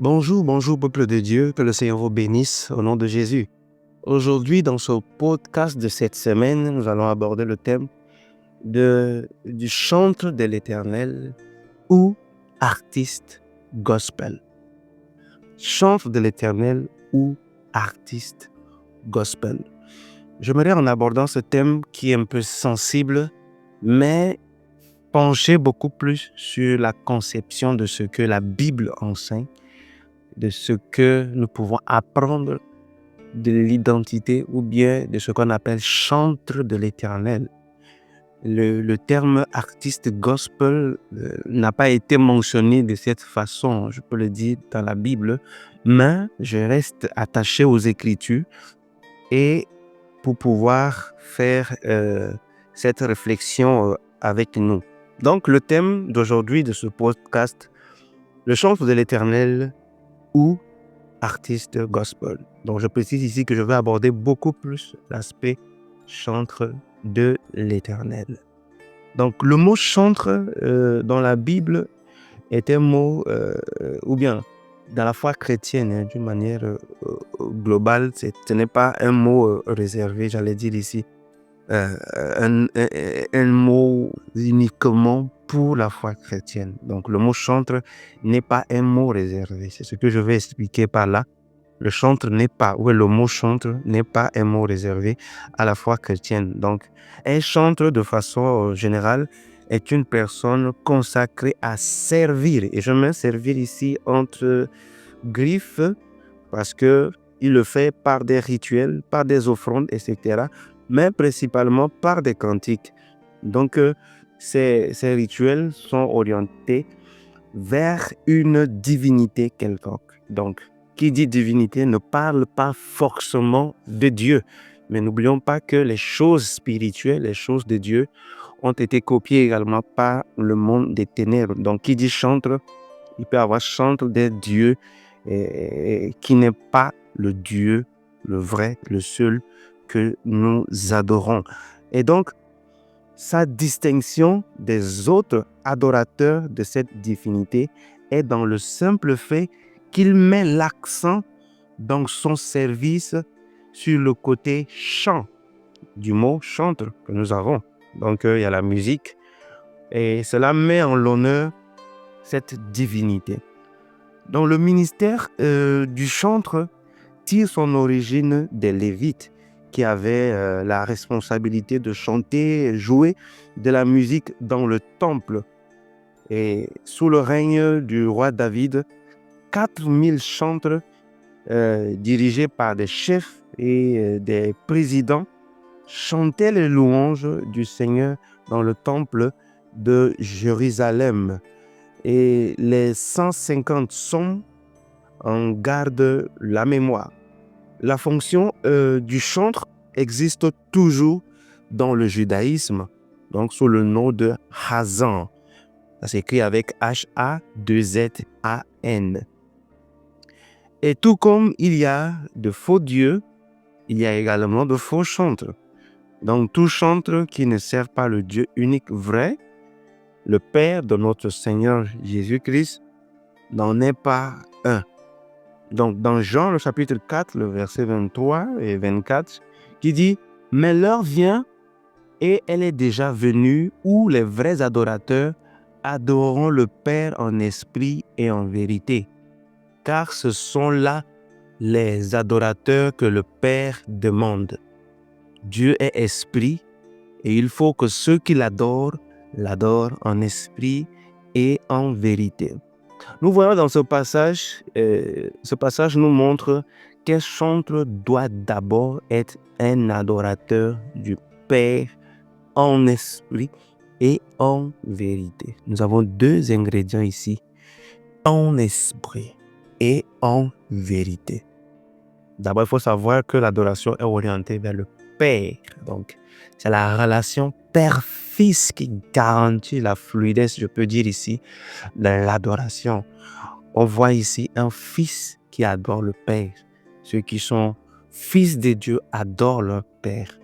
Bonjour, bonjour peuple de Dieu, que le Seigneur vous bénisse au nom de Jésus. Aujourd'hui, dans ce podcast de cette semaine, nous allons aborder le thème du chantre de l'Éternel ou artiste gospel. Chantre de l'Éternel ou artiste gospel. J'aimerais en abordant ce thème qui est un peu sensible, mais pencher beaucoup plus sur la conception de ce que la Bible enseigne, de ce que nous pouvons apprendre de l'identité ou bien de ce qu'on appelle chantre de l'Éternel. Le terme artiste gospel n'a pas été mentionné de cette façon, je peux le dire, dans la Bible, mais je reste attaché aux Écritures et pour pouvoir faire cette réflexion avec nous. Donc, le thème d'aujourd'hui de ce podcast, le chantre de l'Éternel ou artiste gospel. Donc, je précise ici que je vais aborder beaucoup plus l'aspect chantre de l'Éternel. Donc, le mot chantre dans la Bible est un mot, ou bien dans la foi chrétienne, d'une manière globale, ce n'est pas un mot réservé, j'allais dire ici, un mot uniquement pour la foi chrétienne. Donc, le mot chantre n'est pas un mot réservé. C'est ce que je vais expliquer par là. Le chantre n'est pas, ou le mot chantre n'est pas un mot réservé à la foi chrétienne. Donc, un chantre, de façon générale, est une personne consacrée à servir. Et je mets servir ici entre griffes parce que il le fait par des rituels, par des offrandes, etc., mais principalement par des cantiques. Donc, ces rituels sont orientés vers une divinité quelconque. Donc, qui dit divinité ne parle pas forcément de Dieu. Mais n'oublions pas que les choses spirituelles, les choses de Dieu, ont été copiées également par le monde des ténèbres. Donc, qui dit chantre, il peut avoir chantre des dieux qui n'est pas le Dieu, le vrai, le seul que nous adorons. Et donc, sa distinction des autres adorateurs de cette divinité est dans le simple fait qu'il met l'accent dans son service sur le côté chant du mot chantre que nous avons. Donc, il y a la musique et cela met en l'honneur cette divinité. Donc, le ministère du chantre tire son origine des Lévites qui avaient la responsabilité de chanter et jouer de la musique dans le temple. Et sous le règne du roi David, 4000 chantres dirigés par des chefs et des présidents chantaient les louanges du Seigneur dans le temple de Jérusalem. Et les 150 psaumes en gardent la mémoire. La fonction du chantre existe toujours dans le judaïsme, donc sous le nom de Hazan. Ça s'écrit avec H-A-2-Z-A-N. Et tout comme il y a de faux dieux, il y a également de faux chantres. Donc tout chantre qui ne sert pas le Dieu unique vrai, le Père de notre Seigneur Jésus-Christ, n'en est pas un. Donc dans Jean, le chapitre 4, le verset 23 et 24, qui dit « Mais l'heure vient et elle est déjà venue où les vrais adorateurs adoreront le Père en esprit et en vérité. Car ce sont là les adorateurs que le Père demande. Dieu est esprit et il faut que ceux qui l'adorent en esprit et en vérité. » Nous voyons dans ce passage nous montre qu'un chantre doit d'abord être un adorateur du Père en esprit et en vérité. Nous avons deux ingrédients ici, en esprit et en vérité. D'abord, il faut savoir que l'adoration est orientée vers le Père. Donc, c'est la relation père-fils qui garantit la fluidité, je peux dire ici, de l'adoration. On voit ici un fils qui adore le Père. Ceux qui sont fils de Dieu adorent leur Père.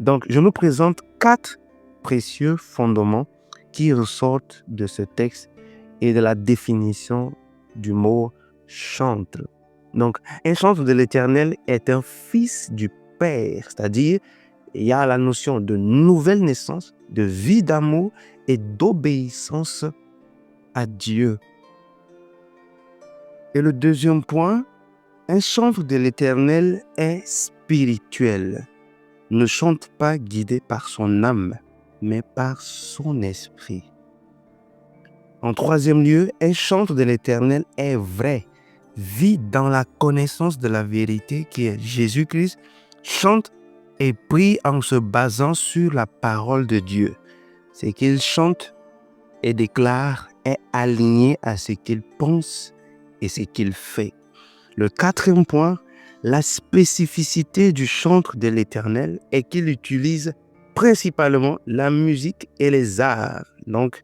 Donc, je nous présente 4 précieux fondements qui ressortent de ce texte et de la définition du mot chantre. Donc, un chantre de l'Éternel est un fils du Père, c'est-à-dire il y a la notion de nouvelle naissance, de vie d'amour et d'obéissance à Dieu. Et le deuxième point, un chantre de l'Éternel est spirituel. Ne chante pas guidé par son âme, mais par son esprit. En troisième lieu, un chantre de l'Éternel est vrai, vit dans la connaissance de la vérité qui est Jésus-Christ, chante et prie en se basant sur la parole de Dieu. Ce qu'il chante et déclare est aligné à ce qu'il pense et ce qu'il fait. Le quatrième point, la spécificité du chantre de l'Éternel est qu'il utilise principalement la musique et les arts, donc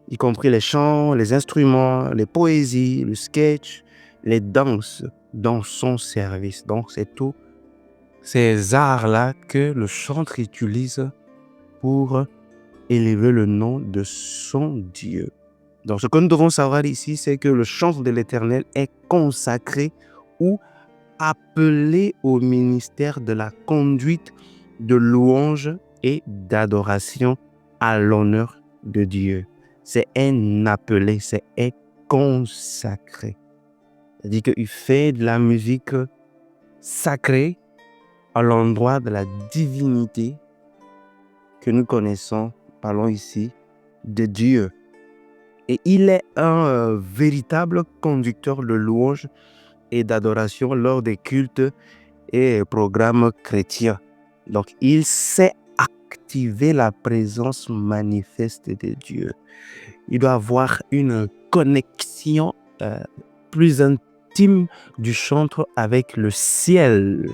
y compris les chants, les instruments, les poésies, le sketch, les danses dans son service. Donc c'est tous ces arts-là que le chantre utilise pour élever le nom de son Dieu. Donc ce que nous devons savoir ici, c'est que le chantre de l'Éternel est consacré ou appelé au ministère de la conduite de louange et d'adoration à l'honneur de Dieu. C'est un appelé, c'est un consacré. C'est-à-dire qu'il fait de la musique sacrée à l'endroit de la divinité que nous connaissons, parlons ici, de Dieu. Et il est un véritable conducteur de louange et d'adoration lors des cultes et programmes chrétiens. Donc, il sait activer la présence manifeste de Dieu. Il doit avoir une connexion plus intime du chantre avec le ciel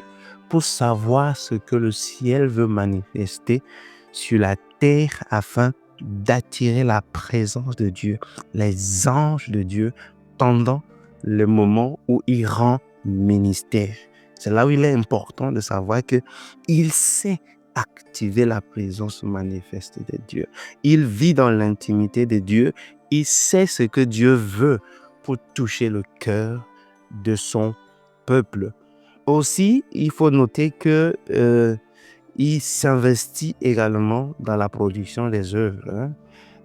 pour savoir ce que le ciel veut manifester sur la terre afin d'attirer la présence de Dieu, les anges de Dieu pendant le moment où il rend ministère. C'est là où il est important de savoir qu'il sait activer la présence manifeste de Dieu. Il vit dans l'intimité de Dieu. Il sait ce que Dieu veut pour toucher le cœur de son peuple. Aussi, il faut noter que il s'investit également dans la production des œuvres,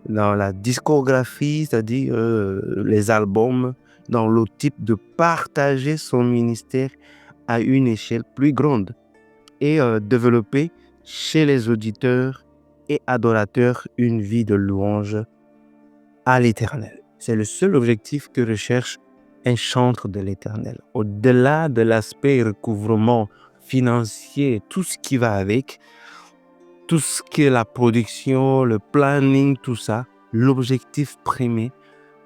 dans la discographie, c'est-à-dire les albums, dans le type de partager son ministère à une échelle plus grande et développer chez les auditeurs et adorateurs une vie de louange à l'Éternel. C'est le seul objectif que recherche un chantre de l'Éternel. Au-delà de l'aspect recouvrement financier, tout ce qui va avec, tout ce qui est la production, le planning, tout ça, l'objectif premier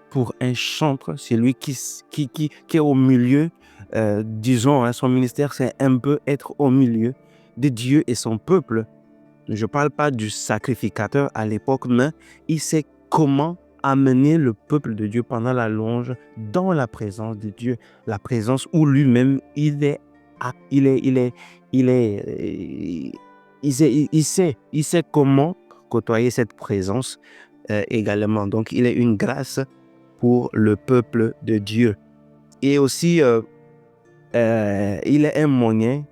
pour un chantre, c'est lui qui est au milieu, disons, son ministère, c'est un peu être au milieu de Dieu et son peuple. Je ne parle pas du sacrificateur à l'époque, mais il sait comment amener le peuple de Dieu pendant la louange dans la présence de Dieu, la présence où lui-même il sait comment côtoyer cette présence également. Donc il est une grâce pour le peuple de Dieu. Et aussi il est un moyen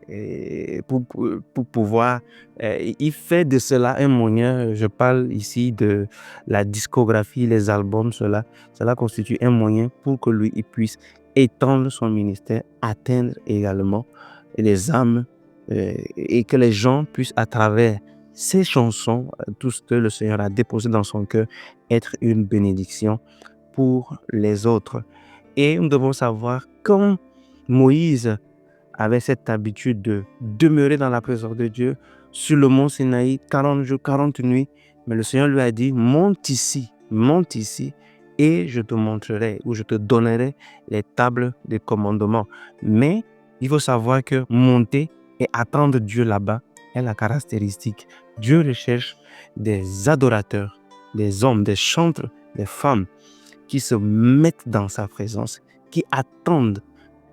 pour pouvoir, il fait de cela un moyen, je parle ici de la discographie, les albums, cela constitue un moyen pour que lui il puisse étendre son ministère, atteindre également les âmes et que les gens puissent à travers ces chansons, tout ce que le Seigneur a déposé dans son cœur, être une bénédiction pour les autres. Et nous devons savoir quand Moïse avait cette habitude de demeurer dans la présence de Dieu sur le mont Sinaï 40 jours, 40 nuits. Mais le Seigneur lui a dit, monte ici et je te montrerai ou je te donnerai les tables de commandement. Mais il faut savoir que monter et attendre Dieu là-bas est la caractéristique. Dieu recherche des adorateurs, des hommes, des chantres, des femmes qui se mettent dans sa présence, qui attendent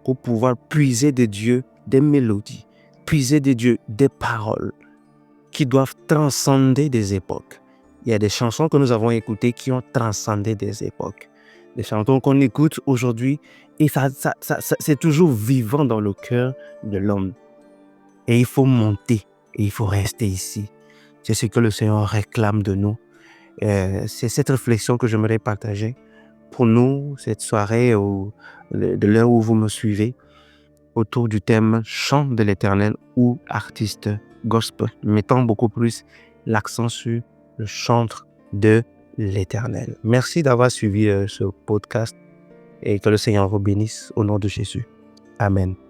pour pouvoir puiser de Dieu des mélodies, puiser de Dieu des paroles qui doivent transcender des époques. Il y a des chansons que nous avons écoutées qui ont transcendé des époques. des chantons qu'on écoute aujourd'hui et c'est toujours vivant dans le cœur de l'homme. Et il faut monter et il faut rester ici. C'est ce que le Seigneur réclame de nous. C'est cette réflexion que j'aimerais partager pour nous cette soirée de l'heure où vous me suivez autour du thème chant de l'Éternel ou artiste gospel, mettant beaucoup plus l'accent sur le chantre de l'Éternel. Merci d'avoir suivi ce podcast et que le Seigneur vous bénisse au nom de Jésus. Amen.